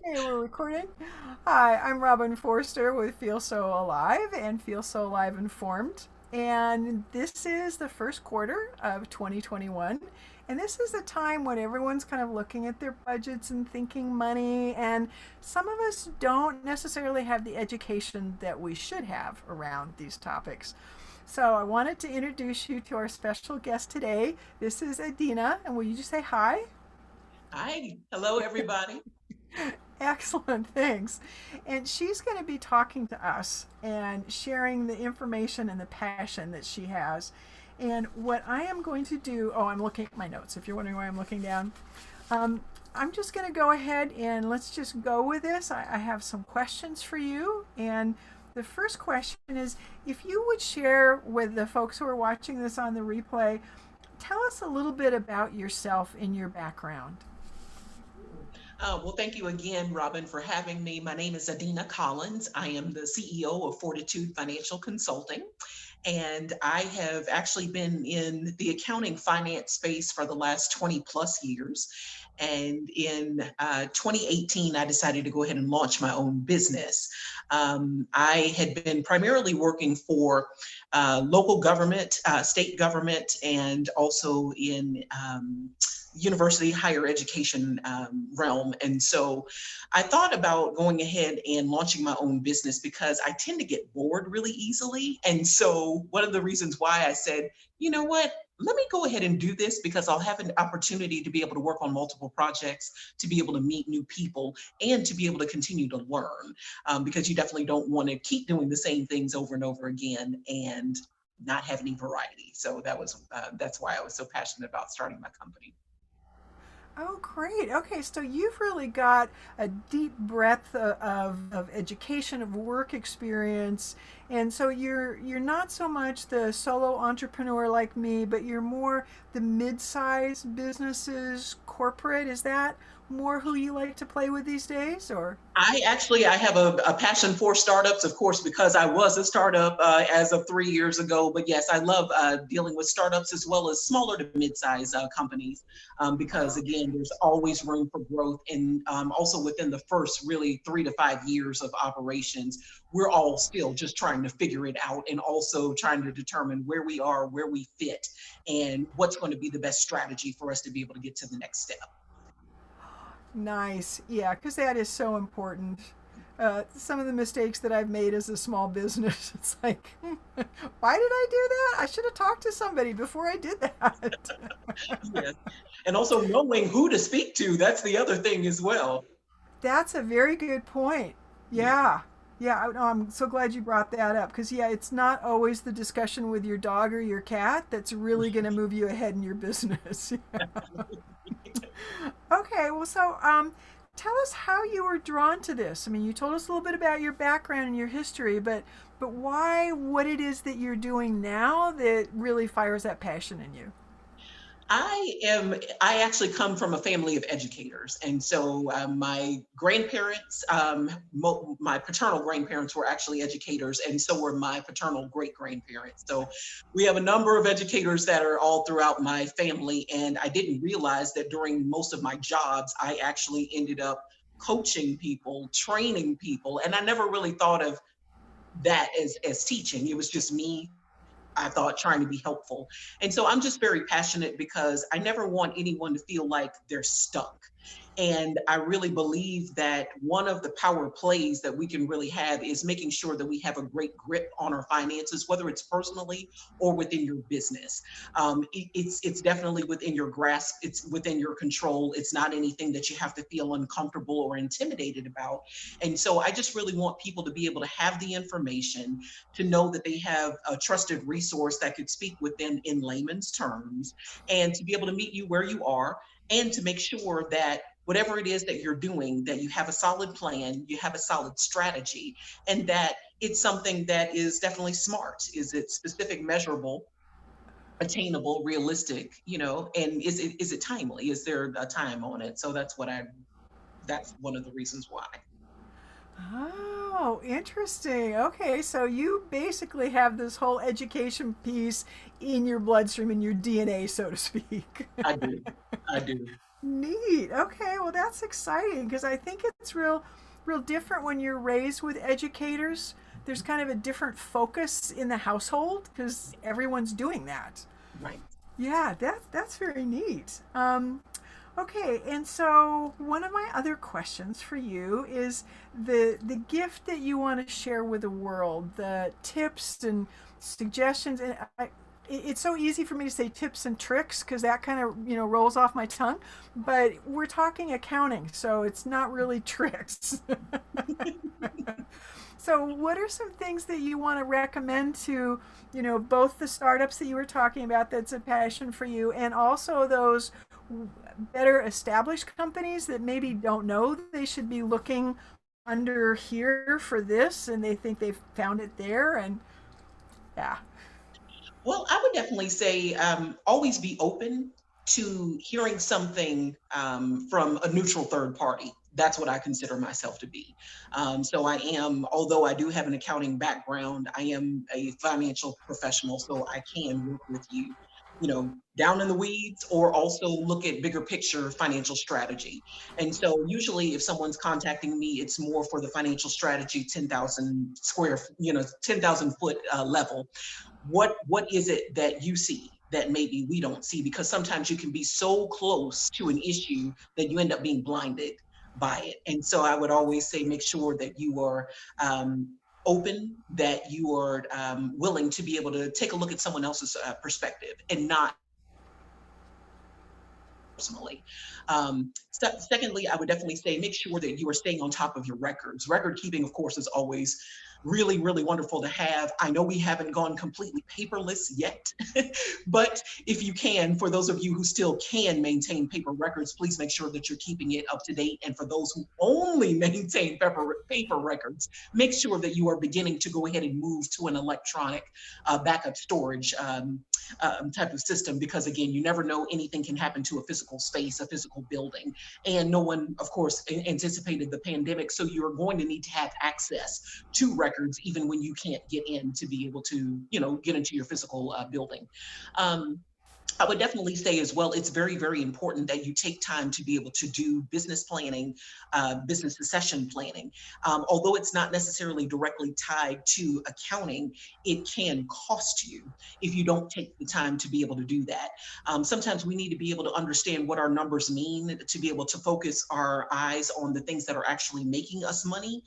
Okay, we're recording. Hi, I'm Robin Forster with Feel So Alive and Feel So Alive Informed. And this is the first quarter of 2021. And this is a time when everyone's kind of looking at their budgets and thinking money. And some of us don't necessarily have the education that we should have around these topics. So I wanted to introduce you to our special guest today. This is Adina. And will you just say hi? Hi, hello everybody. Excellent, thanks. And she's going to be talking to us and sharing the information and the passion that she has. And what I am going to do, oh, I'm looking at my notes if you're wondering why I'm looking down. Um, I'm just going to go ahead and let's just go with this. I have some questions for you. And the first question is if you would share with the folks who are watching this on the replay, tell us a little bit about yourself and your background. Well, thank you again, Robin, for having me. My name is Adina Collins. I am the CEO of Fortitude Financial Consulting. And I have actually been in the accounting finance space for the last 20 plus years. And in 2018, I decided to go ahead and launch my own business. I had been primarily working for local government, state government, and also in university higher education realm. And so I thought about going ahead and launching my own business because I tend to get bored really easily. And so one of the reasons why I said, you know what, let me go ahead and do this because I'll have an opportunity to be able to work on multiple projects, to be able to meet new people, and to be able to continue to learn. Because you definitely don't want to keep doing the same things over and over again and not have any variety. So that's why I was so passionate about starting my company. Oh, great. Okay, so you've really got a deep breadth of education, of work experience. And so you're not so much the solo entrepreneur like me, but you're more the mid-sized businesses, corporate. Is that more who you like to play with these days or? I have a passion for startups, of course, because I was a startup as of 3 years ago. But yes, I love dealing with startups as well as smaller to mid-size companies because again, there's always room for growth. And also within the first really 3 to 5 years of operations, we're all still just trying to figure it out and also trying to determine where we are, where we fit, and what's going to be the best strategy for us to be able to get to the next step. Nice. Yeah, because that is so important. Some of the mistakes that I've made as a small business, it's like, why did I do that? I should have talked to somebody before I did that. Yes. And also knowing who to speak to, that's the other thing as well. That's a very good point. Yeah. Yeah. Yeah, I'm so glad you brought that up because, yeah, it's not always the discussion with your dog or your cat that's really going to move you ahead in your business. Okay, well, tell us how you were drawn to this. I mean, you told us a little bit about your background and your history, but why what it is that you're doing now that really fires that passion in you? I actually come from a family of educators. And so my grandparents, my paternal grandparents were actually educators, and so were my paternal great grandparents. So we have a number of educators that are all throughout my family. And I didn't realize that during most of my jobs, I actually ended up coaching people, training people. And I never really thought of that as teaching. It was just me, I thought, trying to be helpful. And so I'm just very passionate because I never want anyone to feel like they're stuck. And I really believe that one of the power plays that we can really have is making sure that we have a great grip on our finances, whether it's personally or within your business. It's definitely within your grasp. It's within your control. It's not anything that you have to feel uncomfortable or intimidated about. And so I just really want people to be able to have the information, to know that they have a trusted resource that could speak with them in layman's terms, and to be able to meet you where you are, and to make sure that whatever it is that you're doing, that you have a solid plan, you have a solid strategy, and that it's something that is definitely smart. Is it specific, measurable, attainable, realistic, and is it timely? Is there a time on it? So that's one of the reasons why. Oh, interesting. Okay, so you basically have this whole education piece in your bloodstream, in your DNA, so to speak. I do. I do. Neat. Okay, well that's exciting because I think it's real different when you're raised with educators. There's kind of a different focus in the household because everyone's doing that. Right. Yeah, that's very neat. Okay, and so one of my other questions for you is the gift that you want to share with the world, the tips and suggestions. And it's so easy for me to say tips and tricks because that kind of rolls off my tongue. But we're talking accounting, so it's not really tricks. So, what are some things that you want to recommend to, both the startups that you were talking about that's a passion for you, and also those better established companies that maybe don't know they should be looking under here for this and they think they've found it there? And yeah. Well, I would definitely say always be open to hearing something from a neutral third party. That's what I consider myself to be. So I am, although I do have an accounting background, I am a financial professional, so I can work with you, down in the weeds, or also look at bigger picture financial strategy. And so usually if someone's contacting me, it's more for the financial strategy, 10,000 square, 10,000 foot level. What is it that you see that maybe we don't see? Because sometimes you can be so close to an issue that you end up being blinded by it. And so I would always say make sure that you are open, that you are willing to be able to take a look at someone else's perspective and not personally. Secondly, I would definitely say make sure that you are staying on top of your records. Record keeping, of course, is always really, really wonderful to have. I know we haven't gone completely paperless yet, but if you can, for those of you who still can maintain paper records, please make sure that you're keeping it up to date. And for those who only maintain paper records, make sure that you are beginning to go ahead and move to an electronic backup storage type of system, because again, you never know, anything can happen to a physical space, a physical building, and no one, of course, anticipated the pandemic. So you're going to need to have access to records even when you can't get in to be able to, get into your physical building. Um, I would definitely say as well, it's very, very important that you take time to be able to do business planning, business succession planning. Although it's not necessarily directly tied to accounting, it can cost you if you don't take the time to be able to do that. Sometimes we need to be able to understand what our numbers mean to be able to focus our eyes on the things that are actually making us money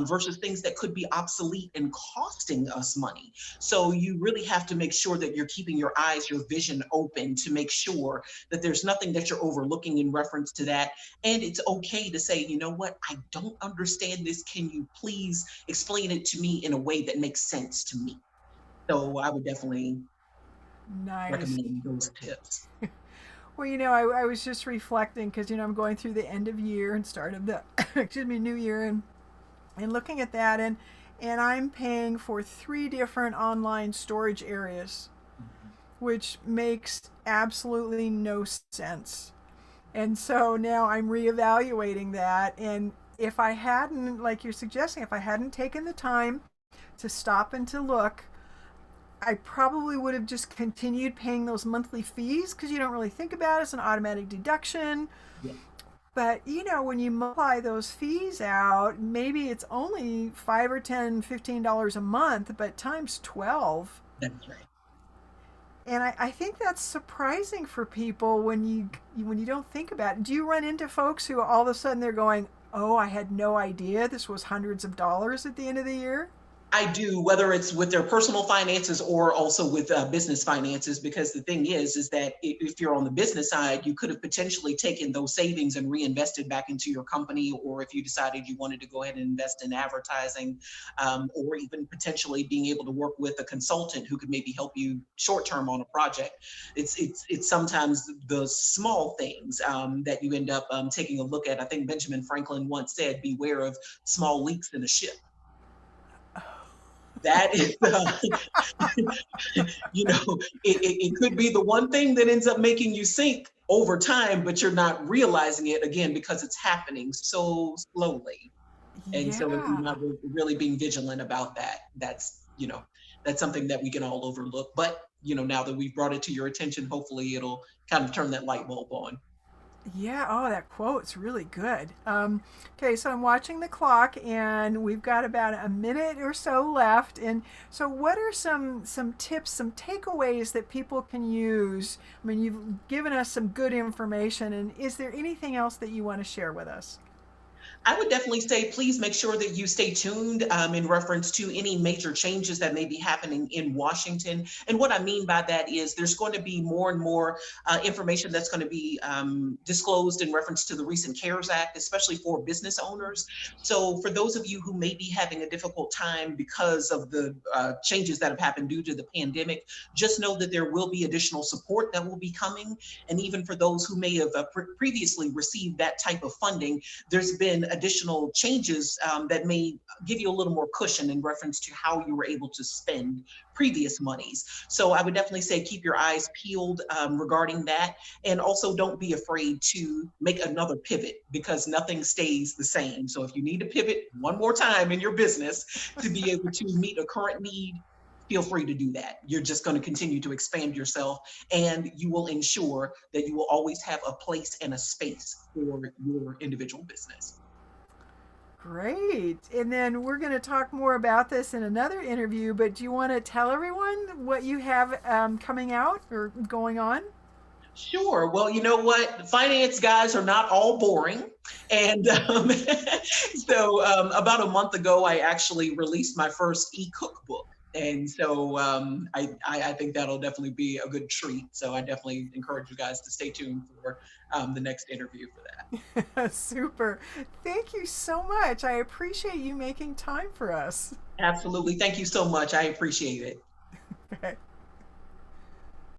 versus things that could be obsolete and costing us money. So you really have to make sure that you're keeping your eyes, your vision open to make sure that there's nothing that you're overlooking in reference to that. And it's okay to say, you know what, I don't understand this. Can you please explain it to me in a way that makes sense to me? So I would definitely Nice. recommend those tips. Well, I was just reflecting because I'm going through the end of year and start of the excuse me, new year, and looking at that, and I'm paying for three different online storage areas, which makes absolutely no sense. And so now I'm reevaluating that. And if I hadn't, like you're suggesting, if I hadn't taken the time to stop and to look, I probably would have just continued paying those monthly fees because you don't really think about it. It's an automatic deduction. Yeah, But when you multiply those fees out, maybe it's only 5 or 10, $15 a month, but times 12. that's right. And I think that's surprising for people when you don't think about it. Do you run into folks who all of a sudden they're going, "Oh, I had no idea this was hundreds of dollars at the end of the year"? I do, whether it's with their personal finances or also with business finances, because the thing is that if you're on the business side, you could have potentially taken those savings and reinvested back into your company, or if you decided you wanted to go ahead and invest in advertising, or even potentially being able to work with a consultant who could maybe help you short term on a project. It's sometimes the small things that you end up taking a look at. I think Benjamin Franklin once said, "Beware of small leaks in a ship." That is, it could be the one thing that ends up making you sink over time, but you're not realizing it again because it's happening so slowly. And so if you're Yeah. not really being vigilant about that, that's something that we can all overlook. But, now that we've brought it to your attention, hopefully it'll kind of turn that light bulb on. Yeah, oh, that quote's really good. Okay, so I'm watching the clock, and we've got about a minute or so left. And so, what are some tips, some takeaways that people can use? I mean, you've given us some good information, and is there anything else that you want to share with us? I would definitely say, please make sure that you stay tuned in reference to any major changes that may be happening in Washington. And what I mean by that is there's going to be more and more information that's going to be disclosed in reference to the recent CARES Act, especially for business owners. So for those of you who may be having a difficult time because of the changes that have happened due to the pandemic, just know that there will be additional support that will be coming. And even for those who may have previously received that type of funding, there's been additional changes that may give you a little more cushion in reference to how you were able to spend previous monies. So I would definitely say keep your eyes peeled regarding that. And also don't be afraid to make another pivot because nothing stays the same. So if you need to pivot one more time in your business to be able to meet a current need, feel free to do that. You're just going to continue to expand yourself, and you will ensure that you will always have a place and a space for your individual business. Great. And then we're going to talk more about this in another interview, but do you want to tell everyone what you have coming out or going on? Sure. Well, you know what? Finance guys are not all boring. And so about a month ago, I actually released my first e-cookbook. And so I think that'll definitely be a good treat. So I definitely encourage you guys to stay tuned for the next interview for that. Super. Thank you so much. I appreciate you making time for us. Absolutely. Thank you so much. I appreciate it. Okay.